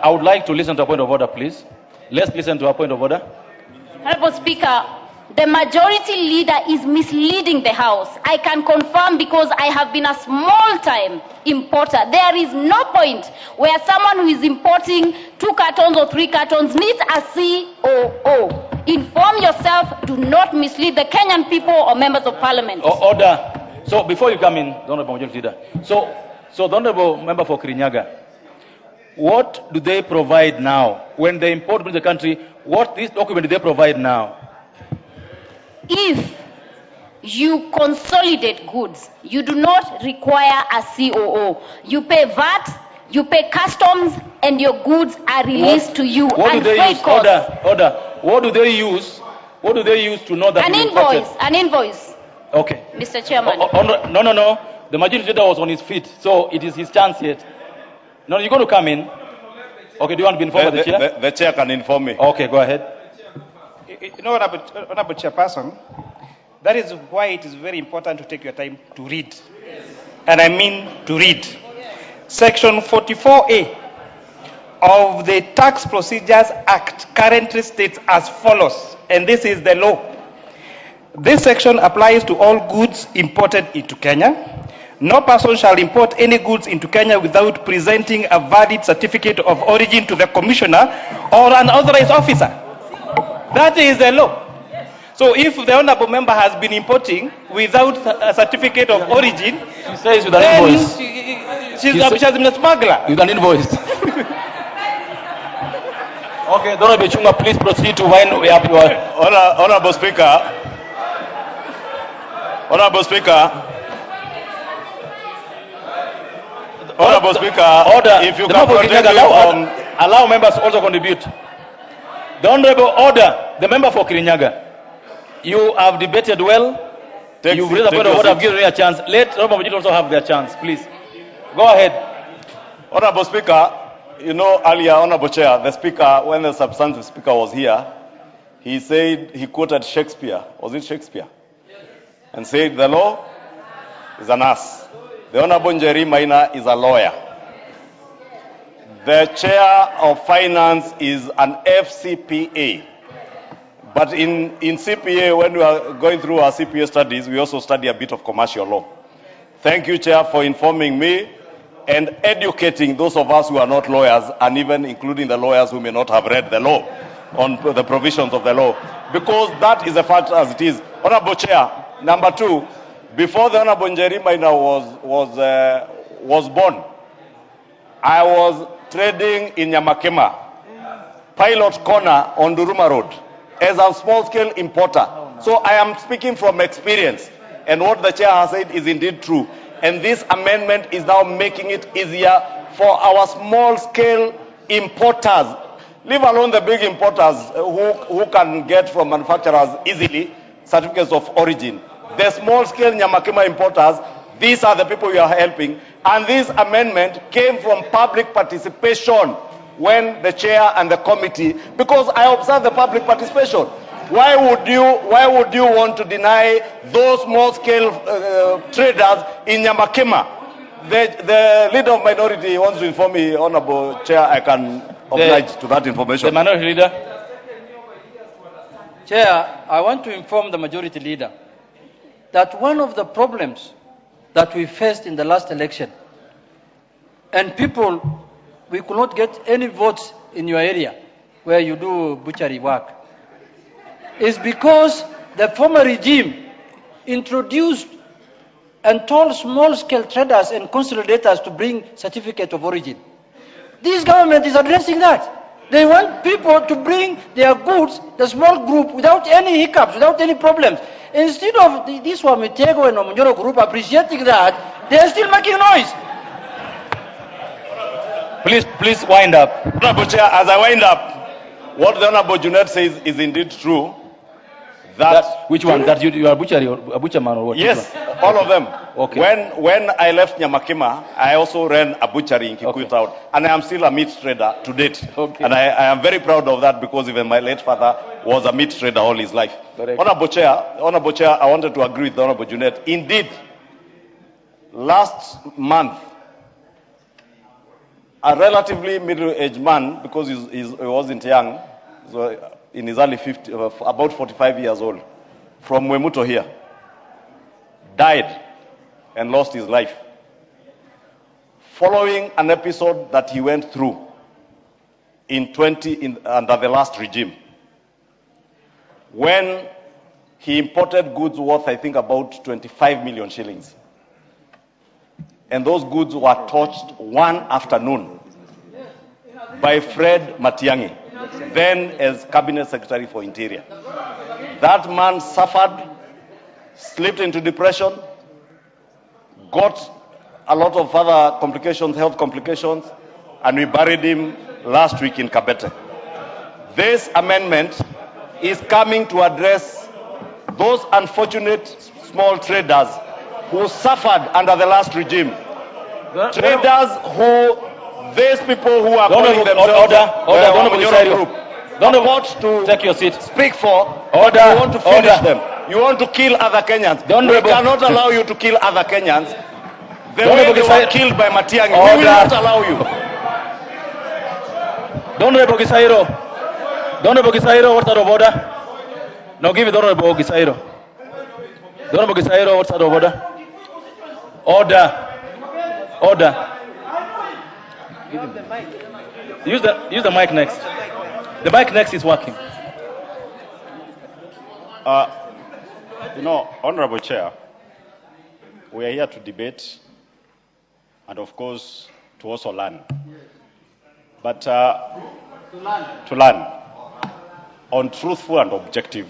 I would like to listen to a point of order, please. Let's listen to a point of order. Honorable Speaker, the majority leader is misleading the House. I can confirm because I have been a small-time importer. There is no point where someone who is importing 2 cartons or 3 cartons needs a COO. Inform yourself. Do not mislead the Kenyan people or members of parliament. Order. So before you come in, the Honorable Majority Leader. So the Honorable Member for Kirinyaga, what do they provide now? When they import into the country, what this document do they provide now? If you consolidate goods, you do not require a COO. You pay VAT, you pay customs, and your goods are released to you. What do they use? Order. What do they use? What do they use to know that an invoice? An invoice. Okay. Mr. Chairman. No. The Majority Leader was on his feet, so it is his chance yet. No, you're going to come in. Okay, do you want to be informed by the chair? The chair can inform me. Okay, go ahead. You know, Honorable Chairperson, that is why it is very important to take your time to read. And I mean to read. Section 44A of the Tax Procedures Act currently states as follows, and this is the law. This section applies to all goods imported into Kenya. No person shall import any goods into Kenya without presenting a valid certificate of origin to the commissioner or an authorized officer. That is the law. So if the honorable member has been importing without a certificate of origin, she says with an invoice. She has been a smuggler. With an invoice. Okay, Honorable Ichung'wah, please proceed to wind up your... Honorable Speaker. Honorable Speaker. Honorable Speaker, order. If you can continue allow members to also contribute. The Honorable Order, the member for Kirinyaga, you have debated well. You've raised a point of order. I've given you a chance. Let Honorable Majority also have their chance, please. Go ahead. Honorable Speaker, you know earlier, Honorable Chair, the Speaker, when the substantive Speaker was here, he said, he quoted Shakespeare. Was it Shakespeare? Yes. And said, the law is an ass. The Honorable Njeri Maina is a lawyer. The Chair of Finance is an FCPA. But in CPA, when we are going through our CPA studies, we also study a bit of commercial law. Thank you, Chair, for informing me and educating those of us who are not lawyers, and even including the lawyers who may not have read the law on the provisions of the law. Because that is a fact as it is. Honorable Chair, number 2, before the Honorable Njeri Maina was born, I was trading in Nyamakema, Pilot Corner on Duruma Road, as a small-scale importer. So I am speaking from experience, and what the chair has said is indeed true. And this amendment is now making it easier for our small-scale importers, leave alone the big importers who can get from manufacturers easily certificates of origin. The small-scale Nyamakema importers, these are the people we are helping. And this amendment came from public participation when the chair and the committee, because I observe the public participation. Why would you want to deny those small-scale traders in Nyamakema? The leader of minority wants to inform me, Honorable Chair, I can oblige to that information. The minority leader. Chair, I want to inform the majority leader that one of the problems that we faced in the last election, and people, we could not get any votes in your area where you do butchery work, is because the former regime introduced and told small-scale traders and consolidators to bring certificate of origin. This government is addressing that. They want people to bring their goods, the small group, without any hiccups, without any problems. Instead of this Wamitego and Omonjoro group appreciating that, they are still making noise. Please wind up. Honorable Chair, as I wind up, what the Honorable Junet says is indeed true. Which one? That you are a butcher man or what? Yes, all of them. Okay. When I left Nyamakema, I also ran a butchery in Kikuyu Town, and I am still a meat trader to date. Okay. And I am very proud of that, because even my late father was a meat trader all his life. Correct. Honorable Chair, I wanted to agree with the Honorable Junet. Indeed, last month, a relatively middle-aged man, because he wasn't young, so in his early 50s, about 45 years old, from Mwemuto here, died and lost his life following an episode that he went through under the last regime, when he imported goods worth, I think, about 25 million shillings. And those goods were touched one afternoon by Fred Matiang'i, then as Cabinet Secretary for Interior. That man suffered, slipped into depression, got a lot of other complications, health complications, and we buried him last week in Kabete. This amendment is coming to address those unfortunate small traders who suffered under the last regime. Traders these people who are calling themselves Don't want to take your seat. Speak for. Order. You want to finish them. You want to kill other Kenyans. We cannot allow you to kill other Kenyans. The way they were killed by Matiang'i, we will not allow you. Honorable Gisairo, what's out of order? Now give it Honorable Gisairo. Honorable Gisairo, what's out of order? Order. Give him the mic. Use the mic next. The mic next is working. Honorable Chair, we are here to debate and, of course, to also learn. But to learn on truthful and objective,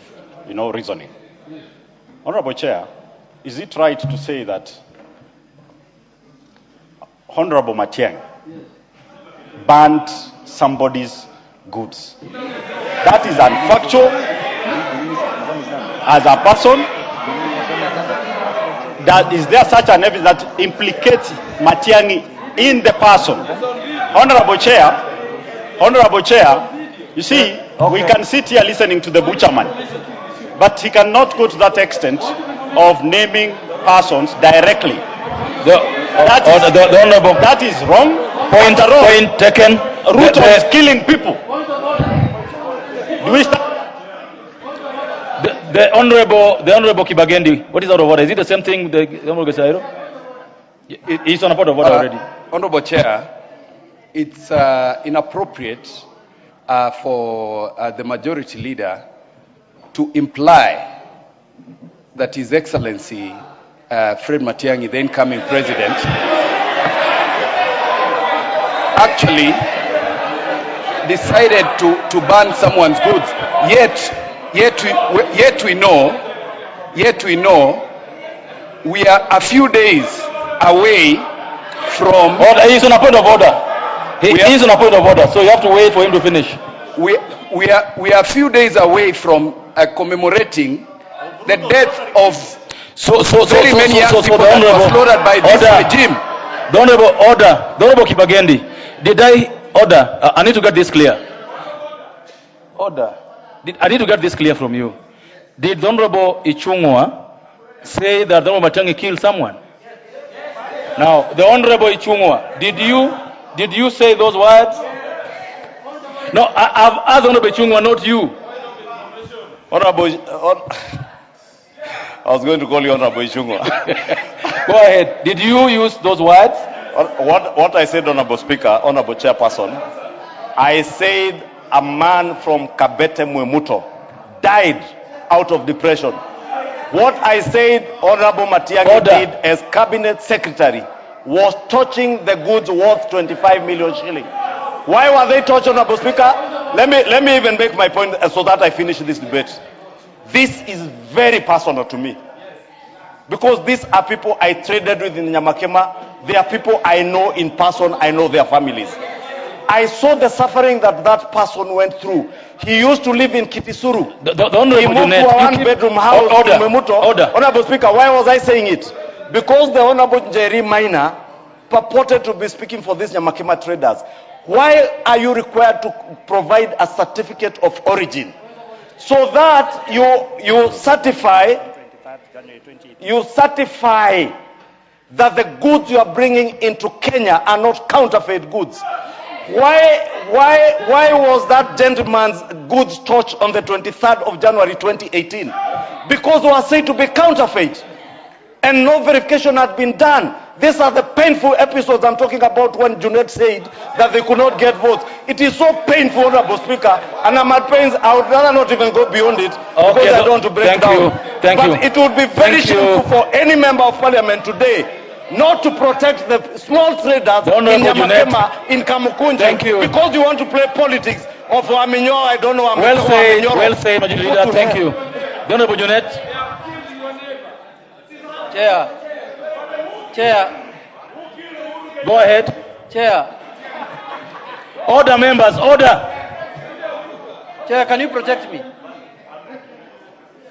reasoning. Honorable Chair, is it right to say that Honorable Matiang'i burnt somebody's goods? That is unfactual. As a person, is there such an evidence that implicates Matiang'i in the person? Honorable Chair, you see, we can sit here listening to the butcherman, but he cannot go to that extent of naming persons directly. That is wrong. Point taken. Root is killing people. Do we start? The Honorable Kibagendi, what is out of order? Is it the same thing the Honorable Gisairo? He's on a point of order already. Honorable Chair, it's inappropriate for the majority leader to imply that His Excellency Fred Matiang'i, the incoming president, actually decided to ban someone's goods. Yet we know we are a few days away from. He's on a point of order. He is on a point of order, so you have to wait for him to finish. We are a few days away from commemorating the death of very many young people that were slaughtered by this regime. The Honorable Kibagendi, I need to get this clear. I need to get this clear from you. Did the Honorable Ichung'wah say that the Honorable Matiang'i killed someone? Now, the Honorable Ichung'wah, did you say those words? No, I've asked Honorable Ichung'wah, not you. I was going to call you Honorable Ichung'wah. Go ahead. Did you use those words? What I said, Honorable Speaker, Honorable Chairperson, I said a man from Kabete Mwemuto died out of depression. What I said Honorable Matiang'i did as Cabinet Secretary was touching the goods worth 25 million shillings. Why were they touched, Honorable Speaker? Let me even make my point so that I finish this debate. This is very personal to me, because these are people I traded with in Nyamakema. They are people I know in person. I know their families. I saw the suffering that person went through. He used to live in Kitisuru. He moved to a one-bedroom house in Mwemuto. Honorable Speaker, why was I saying it? Because the Honorable Njeri Maina purported to be speaking for these Nyamakema traders. Why are you required to provide a certificate of origin so that you certify that the goods you are bringing into Kenya are not counterfeit goods? Why was that gentleman's goods torched on the 23rd of January 2018? Because they were said to be counterfeit and no verification had been done. These are the painful episodes I'm talking about when Junet said that they could not get votes. It is so painful, Honorable Speaker, and I'm at pains. I would rather not even go beyond it because I don't want to break down. Thank you. But it would be very shameful for any member of parliament today not to protect the small traders in Nyamakema, in Kamukunji, because you want to play politics of Aminyo, I don't know. Well said, Majority Leader. Thank you. The Honorable Junet. Chair. Go ahead. Chair. Order, members, order. Chair, can you protect me?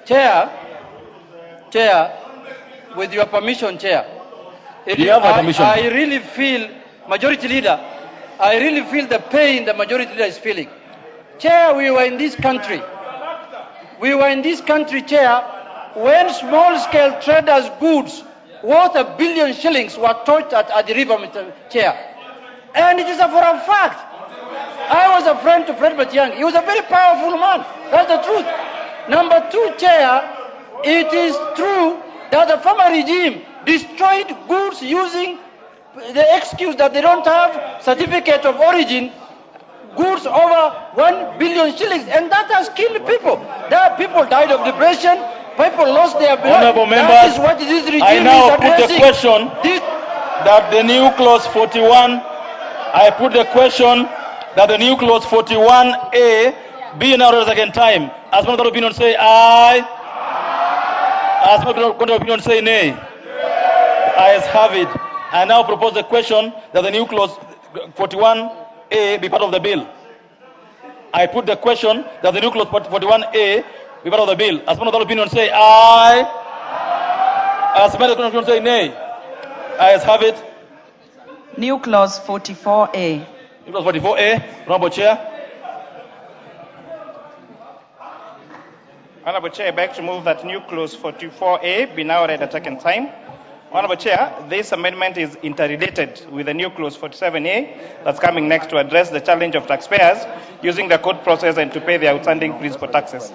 Chair, with your permission, Chair. You have my permission. I really feel, Majority Leader, I really feel the pain the Majority Leader is feeling. Chair, we were in this country, Chair, when small-scale traders' goods worth $1 billion shillings were torched at the river, Mr. Chair. And it is for a fact. I was a friend to Fred Matiang'i. He was a very powerful man. That's the truth. Number two, Chair, it is true that the former regime destroyed goods using the excuse that they don't have certificate of origin, goods over 1 billion shillings, and that has killed people. There people died of depression, people lost their blood. Honorable members, that is what this regime I now is put the addressing. question that the new clause 41, I put the question that the new clause 41A be now read a second time. As one of the opinion say aye. As one of the opinion say nay. Ayes have it. I now propose the question that the new clause 41A be part of the bill. I put the question that the new clause 41A be part of the bill. As one of the opinion say aye. As one of the opinion say nay. Ayes have it. New clause 44A. New clause 44A. Honorable Chair. Honorable Chair, I beg to move that new clause 44A be now read a second time. Honorable Chair, this amendment is interrelated with the new clause 47A that's coming next to address the challenge of taxpayers using the court process and to pay their outstanding principal taxes.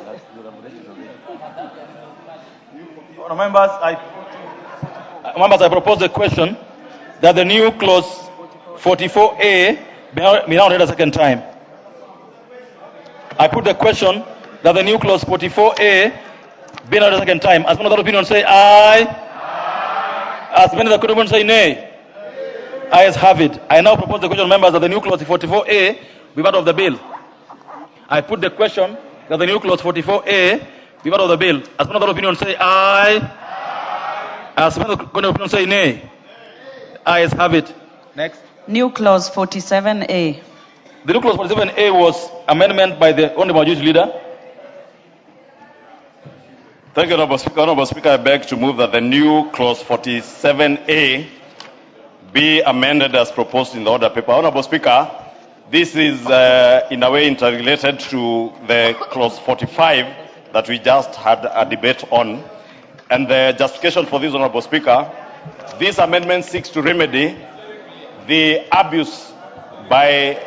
Members, I propose the question that the new clause 44A be now read a second time. I put the question that the new clause 44A be now read a second time. As one of the opinion say aye. As many of the opinion say nay. Ayes have it. I now propose the question, members, that the new clause 44A be part of the bill. I put the question that the new clause 44A be part of the bill. As one of the opinion say aye. As many of the opinion say nay. Ayes have it. Next. New clause 47A. The new clause 47A was amendment by the Honorable Majority Leader. Thank you, Honorable Speaker. Honorable Speaker, I beg to move that the new clause 47A be amended as proposed in the order paper. Honorable Speaker, this is in a way interrelated to the clause 45 that we just had a debate on. And the justification for this, Honorable Speaker, this amendment seeks to remedy the abuse by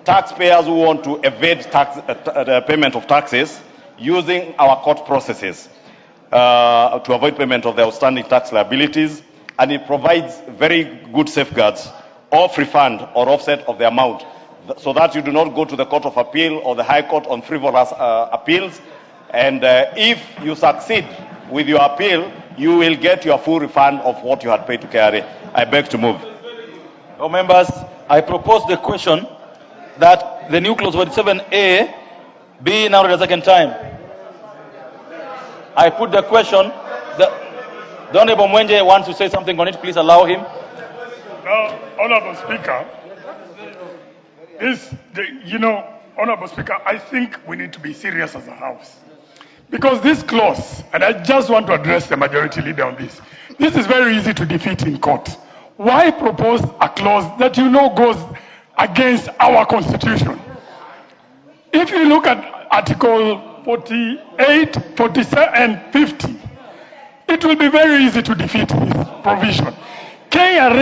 taxpayers who want to evade the payment of taxes using our court processes to avoid payment of the outstanding tax liabilities, and it provides very good safeguards of refund or offset of the amount, so that you do not go to the Court of Appeal or the High Court on frivolous appeals, and if you succeed with your appeal, you will get your full refund of what you had paid to KRA. I beg to move. Members, I propose the question that the new clause 47A be now read a second time. I put the question. The Honorable Mwenje wants to say something on it. Please allow him. Now, Honorable Speaker, Honorable Speaker, I think we need to be serious as a House. Because this clause, and I just want to address the Majority Leader on this, this is very easy to defeat in court. Why propose a clause that goes against our Constitution? If you look at Article 48, 47, and 50, it will be very easy to defeat this provision. KRA